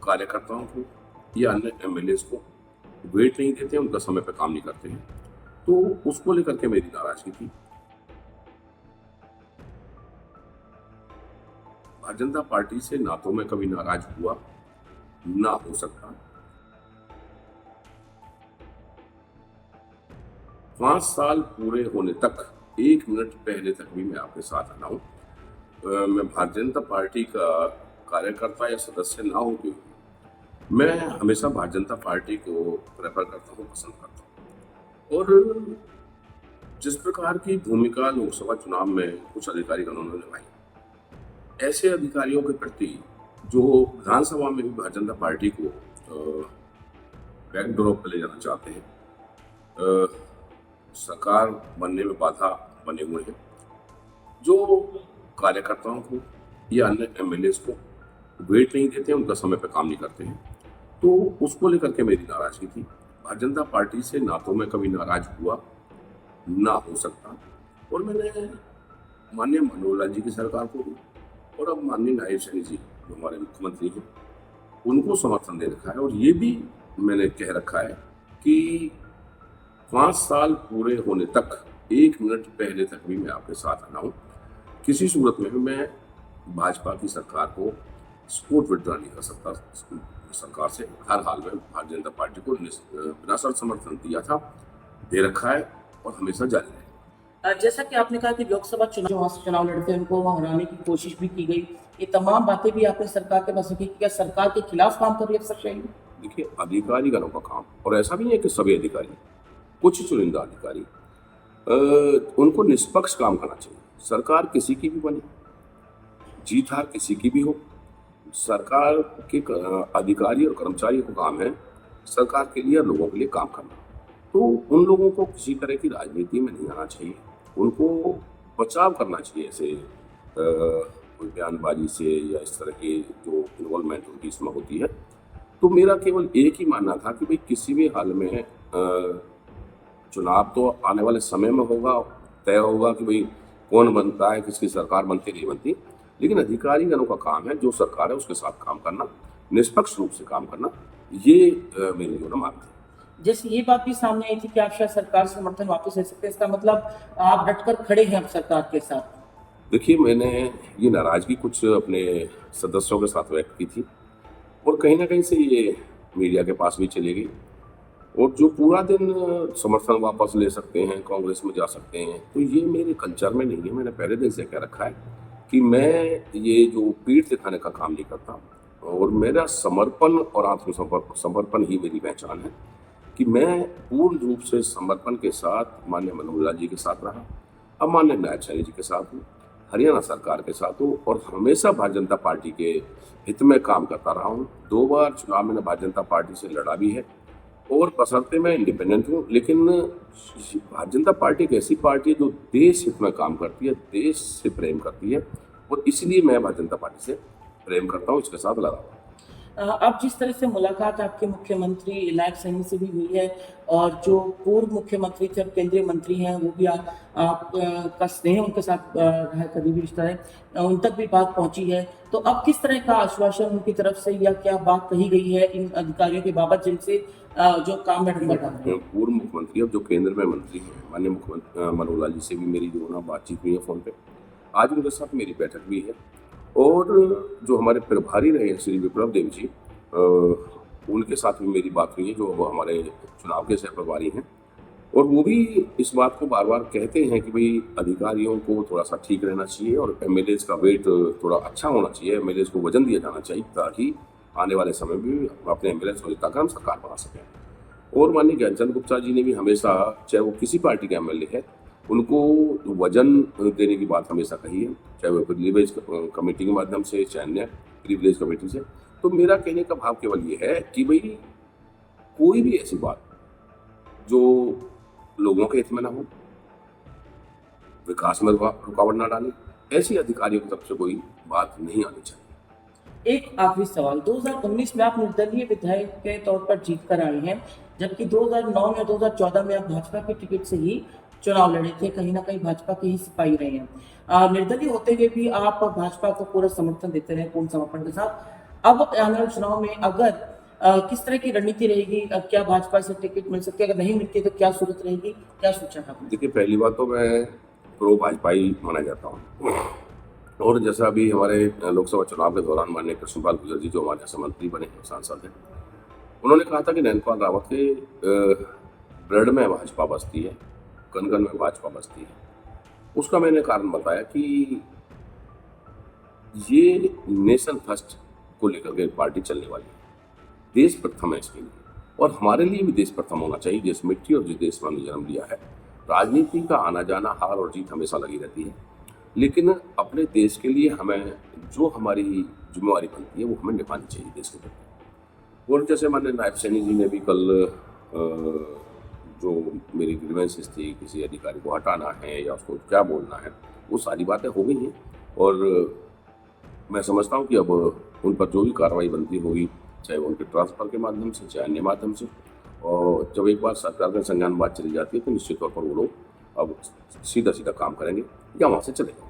कार्यकर्ताओं को या अन्य एमएलएस को वेट नहीं देते, उनका समय पर काम नहीं करते हैं, तो उसको लेकर के मेरी नाराजगी थी। भारतीय जनता पार्टी से ना तो मैं कभी नाराज हुआ, ना हो सकता। 5 साल पूरे होने तक, 1 मिनट पहले तक भी मैं आपके साथ रहा हूँ। मैं भारतीय जनता पार्टी का कार्यकर्ता या सदस्य ना होते हुए मैं हमेशा भारतीय जनता पार्टी को प्रेफर करता हूँ, पसंद करता हूँ। और जिस प्रकार की भूमिका लोकसभा चुनाव में कुछ अधिकारीगणों ने निभाई, ऐसे अधिकारियों के प्रति जो विधानसभा में भी भारतीय जनता पार्टी को बैकडोर पर ले जाना चाहते हैं, सरकार बनने में बाधा बने हुए हैं, जो कार्यकर्ताओं को या अन्य एमएलएस को वेट नहीं देते, उनका समय पर काम नहीं करते हैं, तो उसको लेकर के मेरी नाराजगी थी। भारतीय जनता पार्टी से ना तो मैं कभी नाराज हुआ, ना हो सकता। और मैंने माननीय मनोहर लाल जी की सरकार को भी और अब माननीय नायब सैनी जी जो हमारे मुख्यमंत्री हैं, उनको समर्थन दे रखा है। और ये भी मैंने कह रखा है कि 5 साल पूरे होने तक, 1 मिनट पहले तक भी मैं आपके साथ रहा हूँ। किसी सूरत में भी मैं भाजपा की सरकार को सपोर्ट विड्रॉ नहीं कर सकता सरकार से। हर हाल में भारतीय जनता पार्टी को बिना शर्त समर्थन दिया था, दे रखा है और हमेशा जारी रहेगा। जैसा कि आपने कहा कि लोकसभा चुनाव जो वहाँ से चुनाव लड़ते हैं उनको हराने की कोशिश भी की गई, ये तमाम बातें भी आपने सरकार के पास रखी कि क्या सरकार के खिलाफ काम कर रही है अफसरशाही? देखिए, अधिकारीगणों का काम, और ऐसा भी नहीं है कि सभी अधिकारी, कुछ चुनिंदा अधिकारी, उनको निष्पक्ष काम करना चाहिए। सरकार किसी की भी बने, जीत हार किसी की भी हो, सरकार के अधिकारी और कर्मचारियों का काम है सरकार के लिए और लोगों के लिए काम करना। तो उन लोगों को किसी तरह की राजनीति में नहीं आना चाहिए, उनको बचाव करना चाहिए ऐसे कोई बयानबाजी से या इस तरह की जो इन्वॉल्वमेंट उनकी इसमें होती है। तो मेरा केवल एक ही मानना था कि भाई किसी भी हाल में चुनाव तो आने वाले समय में होगा, तय होगा कि भाई कौन बनता है, किसकी सरकार बनती नहीं बनती, लेकिन अधिकारीगणों का काम है जो सरकार है उसके साथ काम करना, निष्पक्ष रूप से काम करना, ये मेरी जो मांग थी। जैसे ये बात भी सामने आई थी कि आप शायद सरकार से समर्थन वापस ले सकते हैं, इसका मतलब आप डटकर खड़े हैं अब सरकार के साथ? देखिए, मैंने ये नाराज़गी कुछ अपने सदस्यों के साथ व्यक्त की थी और कहीं न कहीं से ये मीडिया के पास भी चली गई। और जो पूरा दिन समर्थन वापस ले सकते हैं, कांग्रेस में जा सकते हैं, तो ये मेरे कल्चर में नहीं है। मैंने पहले दिन से कह रखा है कि मैं ये जो पीठ दिखाने का काम नहीं करता, और मेरा समर्पण और समर्पण ही मेरी पहचान है कि मैं पूर्ण रूप से समर्पण के साथ माननीय मनोहर लाल जी के साथ रहा, अब माननीय नायब सैनी जी के साथ हूँ, हरियाणा सरकार के साथ हूँ और हमेशा भारतीय जनता पार्टी के हित में काम करता रहा हूँ। 2 बार चुनाव मैंने भारतीय जनता पार्टी से लड़ा भी है और बशर्ते मैं इंडिपेंडेंट हूँ, लेकिन भारतीय जनता पार्टी एक ऐसी पार्टी है जो देश हित में काम करती है, देश से प्रेम करती है, और इसलिए मैं भारतीय जनता पार्टी से प्रेम करता हूँ, इसके साथ लड़ा हूँ। अब जिस तरह से मुलाकात आपके मुख्यमंत्री नायब सैनी से भी हुई है और जो पूर्व मुख्यमंत्री थे और केंद्रीय मंत्री हैं वो भी आप का स्नेह उनके साथ रहा है, कभी भी रिश्ता है, उन तक भी बात पहुंची है, तो अब किस तरह का आश्वासन उनकी तरफ से या क्या बात कही गई है इन अधिकारियों के बाबत जिनसे जो काम में ढंगा डाल रहे हैं? पूर्व मुख्यमंत्री अब जो केंद्र में मंत्री हैं, माननीय मुख्यमंत्री मनोहर लाल जी से भी मेरी जो ना बातचीत हुई है फ़ोन पे, आज उनके साथ मेरी बैठक भी है। और जो हमारे प्रभारी रहे हैं श्री विप्लव देव जी, उनके साथ भी मेरी बात हुई है, जो हमारे चुनाव के सह प्रभारी हैं, और वो भी इस बात को बार बार कहते हैं कि भाई अधिकारियों को थोड़ा सा ठीक रहना चाहिए और एमएलएस का वेट थोड़ा अच्छा होना चाहिए, एमएलएस को वजन दिया जाना चाहिए ताकि आने वाले समय में भी अपने एमएलएस को जिताकर हम सरकार बना सकें। और माननीय ज्ञानचंद गुप्ता जी ने भी हमेशा, चाहे वो किसी पार्टी के एमएलए है, उनको वजन देने की बात हमेशा कही है, चाहे वो प्रिविलेज कमेटी के माध्यम से, चाहे अन्य प्रिविलेज कमेटी से। तो मेरा कहने का भाव केवल ये है कि भाई कोई भी ऐसी बात जो लोगों के हित में ना हो, विकास में रुकावट ना डाले, ऐसी अधिकारियों की तरफ से कोई बात नहीं आनी चाहिए। एक आखिरी सवाल, 2019 में आप निर्दलीय विधायक के तौर पर जीत कर आए हैं, जबकि 2009 या 2014 में आप भाजपा के टिकट से ही चुनाव लड़े थे, कहीं ना कहीं भाजपा के ही सिपाही रहे हैं। निर्दलीय होते हुए भी आप भाजपा को पूरा समर्थन देते रहे पूर्ण समर्पण के साथ। अब आने वाले चुनाव में अगर किस तरह की रणनीति रहेगी, क्या भाजपा से टिकट मिल सकती है, अगर नहीं मिलती तो क्या सूरत रहेगी, क्या सोचा है आपने? देखिए, पहली बात तो मैं प्रो भाजपा ही माना जाता हूँ। और जैसा अभी हमारे लोकसभा चुनाव के दौरान माननीय कृष्णपाल गुर्जर जी, जो हमारे यहाँ से मंत्री बने हैं, सांसद हैं, उन्होंने कहा था कि नैनपाल रावत के ब्लड में भाजपा बसती है, कण कण में भाजपा बसती है। उसका मैंने कारण बताया कि ये नेशन फर्स्ट को लेकर के पार्टी चलने वाली है, देश प्रथम है इसके लिए, और हमारे लिए भी देश प्रथम होना चाहिए। जिस मिट्टी और जिस देश में हमने जन्म लिया है, राजनीति का आना जाना, हार और जीत हमेशा लगी रहती है, लेकिन अपने देश के लिए हमें जो हमारी जिम्मेवारी बनती है वो हमें निभानी चाहिए देश के प्रति। और जैसे माननीय नायब सैनी जी ने भी कल जो मेरी ग्रीवेंसेस थी, किसी अधिकारी को हटाना है या उसको क्या बोलना है, वो सारी बातें हो गई हैं, और मैं समझता हूँ कि अब उन पर जो भी कार्रवाई बनती होगी, चाहे वो उनके ट्रांसफर के माध्यम से, चाहे अन्य माध्यम से, और जब एक बार सरकार के संज्ञान बात चली जाती है तो निश्चित तौर पर वो लोग अब सीधा सीधा काम करेंगे या वहाँ से चले जाएंगे।